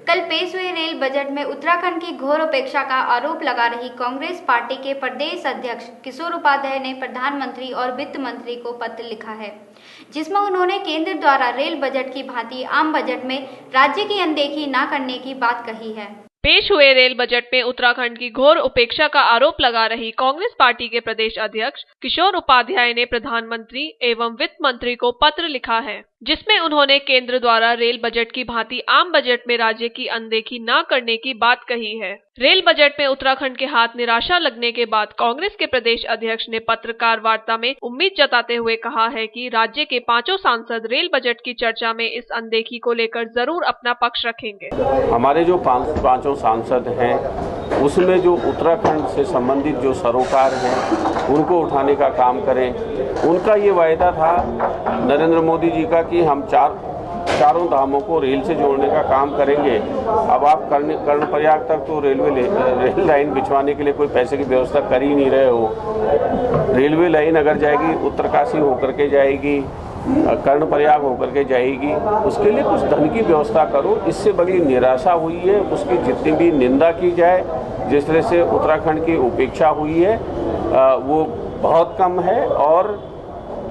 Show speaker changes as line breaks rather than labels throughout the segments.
कल पेश हुए रेल बजट में उत्तराखंड की घोर उपेक्षा का आरोप लगा रही कांग्रेस पार्टी के प्रदेश अध्यक्ष किशोर उपाध्याय ने प्रधानमंत्री और वित्त मंत्री को पत्र लिखा है, जिसमें उन्होंने केंद्र द्वारा रेल बजट की भांति आम बजट में राज्य की अनदेखी न करने की बात कही है।
पेश हुए रेल बजट में उत्तराखंड की घोर उपेक्षा का आरोप लगा रही कांग्रेस पार्टी के प्रदेश अध्यक्ष किशोर उपाध्याय ने प्रधानमंत्री एवं वित्त मंत्री को पत्र लिखा है, जिसमें उन्होंने केंद्र द्वारा रेल बजट की भांति आम बजट में राज्य की अनदेखी न करने की बात कही है। रेल बजट में उत्तराखंड के हाथ निराशा लगने के बाद कांग्रेस के प्रदेश अध्यक्ष ने पत्रकार वार्ता में उम्मीद जताते हुए कहा है कि राज्य के पांचों सांसद रेल बजट की चर्चा में इस अनदेखी को लेकर जरूर अपना पक्ष रखेंगे।
हमारे जो पांचों सांसद हैं, उसमें जो उत्तराखंड से संबंधित जो सरोकार हैं, उनको उठाने का काम करें। उनका ये वायदा था नरेंद्र मोदी जी का कि हम चारों धामों को रेल से जोड़ने का काम करेंगे। अब आप कर्णप्रयाग तक तो रेल लाइन बिछवाने के लिए कोई पैसे की व्यवस्था कर ही नहीं रहे हो। रेलवे लाइन अगर जाएगी उत्तरकाशी होकर के जाएगी, कर्णप्रयाग होकर के जाएगी, उसके लिए कुछ धन की व्यवस्था करो। इससे बड़ी निराशा हुई है, उसकी जितनी भी निंदा की जाए, जिस तरह से उत्तराखंड की उपेक्षा हुई है वो बहुत कम है। और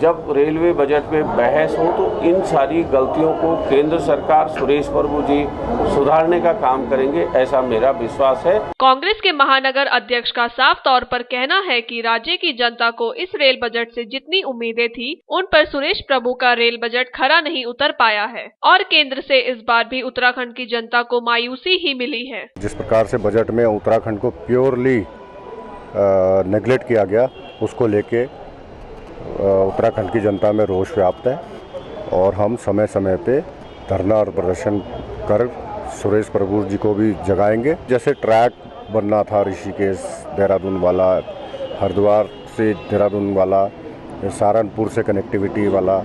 जब रेलवे बजट में बहस हो तो इन सारी गलतियों को केंद्र सरकार, सुरेश प्रभु जी सुधारने का काम करेंगे, ऐसा मेरा विश्वास है।
कांग्रेस के महानगर अध्यक्ष का साफ तौर पर कहना है कि राज्य की जनता को इस रेल बजट से जितनी उम्मीदें थी, उन पर सुरेश प्रभु का रेल बजट खरा नहीं उतर पाया है और केंद्र से इस बार भी उत्तराखंड की जनता को मायूसी ही मिली है।
जिस प्रकार से बजट में उत्तराखंड को प्योरली नेग्लेक्ट किया गया, उसको लेके उत्तराखंड की जनता में रोष व्याप्त है और हम समय समय पे धरना और प्रदर्शन कर सुरेश प्रभु जी को भी जगाएंगे। जैसे ट्रैक बनना था ऋषिकेश देहरादून वाला, हरिद्वार से देहरादून वाला, सहारनपुर से कनेक्टिविटी वाला,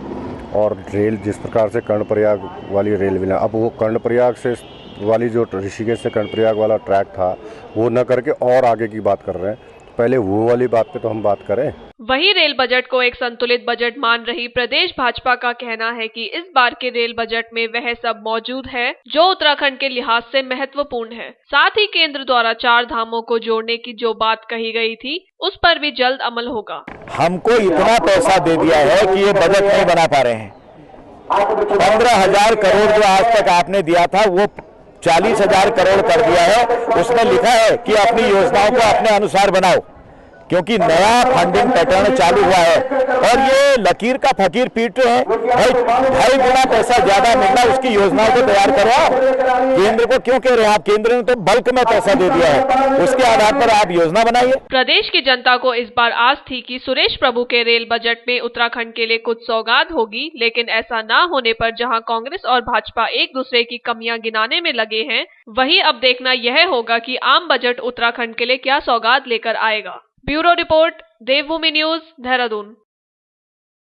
और रेल जिस प्रकार से कर्णप्रयाग वाली रेल मिला, अब वो कर्णप्रयाग से वाली जो ऋषिकेश से कर्णप्रयाग वाला ट्रैक था वो न करके और आगे की बात कर रहे हैं। पहले वो वाली बात पे तो हम बात करें।
वहीं रेल बजट को एक संतुलित बजट मान रही प्रदेश भाजपा का कहना है कि इस बार के रेल बजट में वह सब मौजूद है जो उत्तराखंड के लिहाज से महत्वपूर्ण है। साथ ही केंद्र द्वारा 4 धामों को जोड़ने की जो बात कही गई थी, उस पर भी जल्द अमल होगा।
हमको इतना पैसा दे दिया है कि ये बजट नहीं बना पा रहे हैं। 15,000 करोड़ जो आज तक आपने दिया था वो 40,000 करोड़ कर दिया है। उसमें लिखा है कि अपनी योजनाओं को अपने अनुसार बनाओ, क्योंकि नया फंडिंग पैटर्न चालू हुआ है और ये लकीर का फकीर पीट रहे हैं। भाई 2.5 गुना पैसा ज्यादा मिलना, उसकी योजनाओं को तैयार करो। केंद्र को क्यों कह रहे हैं आप? केंद्र ने तो बल्क में पैसा दे दिया है, उसके आधार पर आप योजना बनाइए।
प्रदेश की जनता को इस बार आस थी कि सुरेश प्रभु के रेल बजट में उत्तराखंड के लिए कुछ सौगात होगी, लेकिन ऐसा न होने पर जहां कांग्रेस और भाजपा एक दूसरे की कमियां गिनाने में लगे हैं, वहीं अब देखना यह होगा कि आम बजट उत्तराखंड के लिए क्या सौगात लेकर आएगा। ब्यूरो रिपोर्ट, देवभूमि न्यूज, देहरादून।